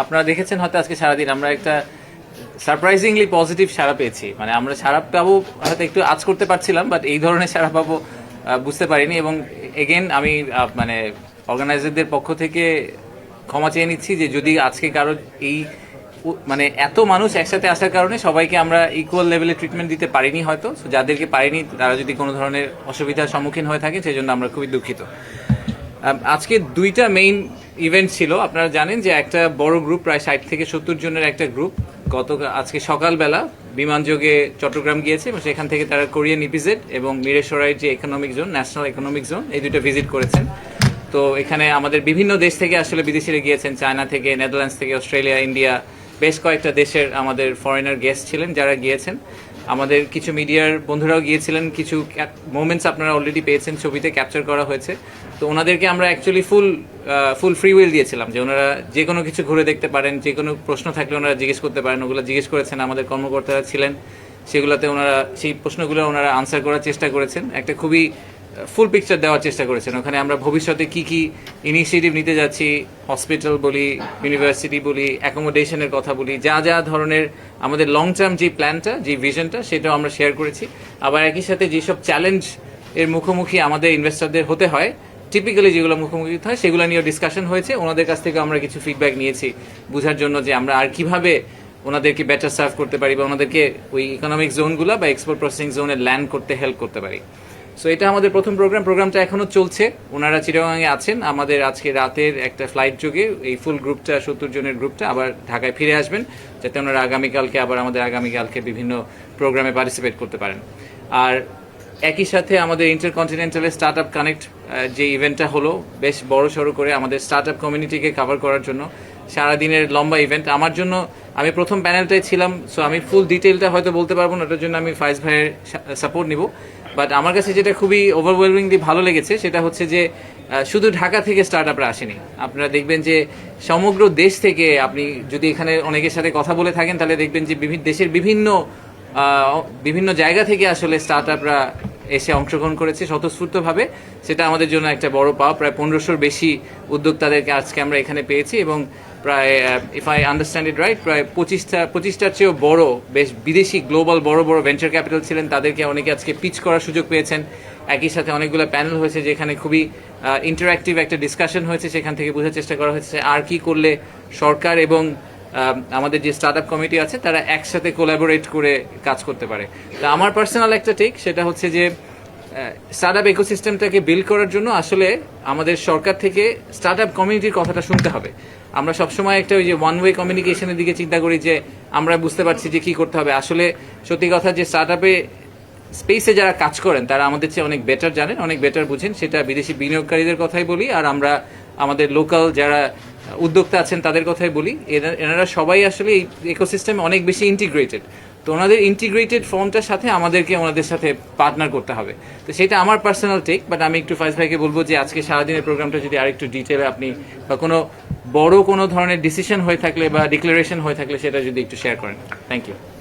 আপনারা দেখেছেন হয়তো আজকে সারাদিন আমরা একটা সারপ্রাইজিংলি পজিটিভ সাড়া পেয়েছি। মানে আমরা সাড়া পাবো হয়তো একটু আজ করতে পারছিলাম, বাট এই ধরনের সাড়া পাবো বুঝতে পারিনি। এবং এগেন আমি মানে অর্গানাইজারদের পক্ষ থেকে ক্ষমা চেয়ে নিচ্ছি যে যদি আজকে কারো এই মানে এত মানুষ একসাথে আসার কারণে সবাইকে আমরা ইকুয়াল লেভেলে ট্রিটমেন্ট দিতে পারিনি হয়তো। যাদেরকে পারিনি তারা যদি কোনো ধরনের অসুবিধার সম্মুখীন হয়ে থাকে সেই জন্য আমরা খুবই দুঃখিত। আজকে দুইটা মেইন ইভেন্ট ছিল। আপনারা জানেন যে একটা বড় গ্রুপ, প্রায় 60 থেকে 70 জনের একটা গ্রুপ আজকে সকালবেলা বিমানযোগে চট্টগ্রাম গিয়েছে এবং সেখান থেকে তারা কোরিয়ান ইপিজেড এবং মিরেশরাইয়ের যে economic zone, national economic zone, এই দুটো ভিজিট করেছেন। তো এখানে আমাদের বিভিন্ন দেশ থেকে আসলে বিদেশিরা গিয়েছেন, চায়না থেকে, নেদারল্যান্ডস থেকে, অস্ট্রেলিয়া, ইন্ডিয়া, বেশ কয়েকটা দেশের আমাদের ফরেনার গেস্ট ছিলেন যারা গিয়েছেন। আমাদের কিছু মিডিয়ার বন্ধুরাও গিয়েছিলেন, কিছু মোমেন্টস আপনারা অলরেডি পেয়েছেন, ছবিতে ক্যাপচার করা হয়েছে। তো ওনাদেরকে আমরা অ্যাকচুয়ালি ফুল ফ্রি উইল দিয়েছিলাম যে ওনারা যে কোনো কিছু ঘুরে দেখতে পারেন, যে কোনো প্রশ্ন থাকলে ওনারা জিজ্ঞেস করতে পারেন। ওগুলো জিজ্ঞেস করেছেন, আমাদের কর্মকর্তারা ছিলেন, সেগুলোতে ওনারা সেই প্রশ্নগুলো ওনারা আনসার করার চেষ্টা করেছেন। একটা খুবই ফুল পিকচার দেওয়ার চেষ্টা করেছেন। ওখানে আমরা ভবিষ্যতে কি কি ইনিশিয়েটিভ নিতে যাচ্ছি, হসপিটাল বলি, ইউনিভার্সিটি বলি, অ্যাকোমোডেশনের কথা বলি, যা যা ধরনের আমাদের লং টার্ম যে প্ল্যানটা, যে ভিশনটা, সেটাও আমরা শেয়ার করেছি। আবার একই সাথে যেসব চ্যালেঞ্জ এর মুখোমুখি আমাদের ইনভেস্টরদের হতে হয়, টিপিক্যালি যেগুলো মুখোমুখি হয়, সেগুলো নিয়েও ডিসকাশন হয়েছে। ওনাদের কাছ থেকে আমরা কিছু ফিডব্যাক নিয়েছি বোঝার জন্য যে আমরা আর কিভাবে ওনাদেরকে বেটার সার্ভ করতে পারি বা ওনাদেরকে ওই ইকোনমিক জোনগুলো বা এক্সপোর্ট প্রসেসিং জোনে ল্যান্ড করতে হেল্প করতে পারি। সো এটা আমাদের প্রথম প্রোগ্রামটা এখনও চলছে। ওনারা চিটাগাংয়ে আছেন। আমাদের আজকে রাতের একটা ফ্লাইট যোগে এই ফুল গ্রুপটা, 70 জনের গ্রুপটা আবার ঢাকায় ফিরে আসবেন, যাতে ওনারা আগামীকালকে আগামীকালকে বিভিন্ন প্রোগ্রামে পার্টিসিপেট করতে পারেন। আর একই সাথে আমাদের ইন্টারকন্টিনেন্টালের স্টার্ট আপ কানেক্ট যে ইভেন্টটা হলো, বেশ বড় সড়ো করে আমাদের স্টার্ট আপ কমিউনিটিকে কভার করার জন্য সারাদিনের লম্বা ইভেন্ট। আমার জন্য, আমি প্রথম প্যানেলটাই ছিলাম, সো আমি ফুল ডিটেলটা হয়তো বলতে পারবো না, ওটার জন্য আমি ফাইজ ভাইয়ের সাপোর্ট নিব। বাট আমার কাছে যেটা খুবই ওভারওয়েলমিংলি ভালো লেগেছে সেটা হচ্ছে যে শুধু ঢাকা থেকে স্টার্ট আপরা আসেনি। আপনারা দেখবেন যে সমগ্র দেশ থেকে, আপনি যদি এখানে অনেকের সাথে কথা বলে থাকেন তাহলে দেখবেন যে দেশের বিভিন্ন জায়গা থেকে আসলে স্টার্ট আপরা এসে অংশগ্রহণ করেছে স্বতঃস্ফূর্তভাবে। সেটা আমাদের জন্য একটা বড় পাওয়া। প্রায় 1500-র বেশি উদ্যোক্তাদেরকে আজকে আমরা এখানে পেয়েছি এবং প্রায়, if I understand it right, প্রায় 25টার চেয়েও বড়, বেশ বিদেশি গ্লোবাল বড় বড় ভেঞ্চার ক্যাপিটাল ছিলেন, তাদেরকে অনেকে আজকে পিচ করার সুযোগ পেয়েছেন। একই সাথে অনেকগুলো প্যানেল হয়েছে যেখানে খুবই ইন্টারঅ্যাক্টিভ একটা ডিসকাশন হয়েছে। সেখান থেকে বোঝার চেষ্টা করা হয়েছে আর কি করলে সরকার এবং আমাদের যে স্টার্ট আপ কমিটি আছে তারা একসাথে কোলাবোরেট করে কাজ করতে পারে। তো আমার পার্সোনাল একটা টেক, সেটা হচ্ছে যে স্টার্ট আপ ইকোসিস্টেমটাকে বিল্ড করার জন্য আসলে আমাদের সরকার থেকে স্টার্ট আপ কমিউনিটির কথাটা শুনতে হবে। আমরা সবসময় একটা ওই যে ওয়ান ওয়ে কমিউনিকেশনের দিকে চিন্তা করি যে আমরা বুঝতে পারছি যে কী করতে হবে। আসলে সত্যি কথা যে স্টার্ট আপে স্পেসে যারা কাজ করেন তারা আমাদের চেয়ে অনেক বেটার জানেন, অনেক বেটার বুঝেন। সেটা বিদেশি বিনিয়োগকারীদের কথাই বলি, আর আমরা আমাদের লোকাল যারা উদ্যোক্তা আছেন তাদের কথাই বলি। এনারা সবাই আসলে এই ইকোসিস্টেমে অনেক বেশি ইন্টিগ্রেটেড। তো ওনাদের ইন্টিগ্রেটেড ফর্মটার সাথে আমাদেরকে ওনাদের সাথে পার্টনার করতে হবে। তো সেটা আমার পার্সোনাল টেক। বাট আমি একটু ফাইজ ভাইকে বলবো যে আজকে সারাদিনের প্রোগ্রামটা যদি আরেকটু ডিটেলে আপনি বা কোনো ধরনের ডিসিশন হয়ে থাকলে বা ডিক্লারেশন হয়ে থাকলে সেটা যদি একটু শেয়ার করেন। Thank you.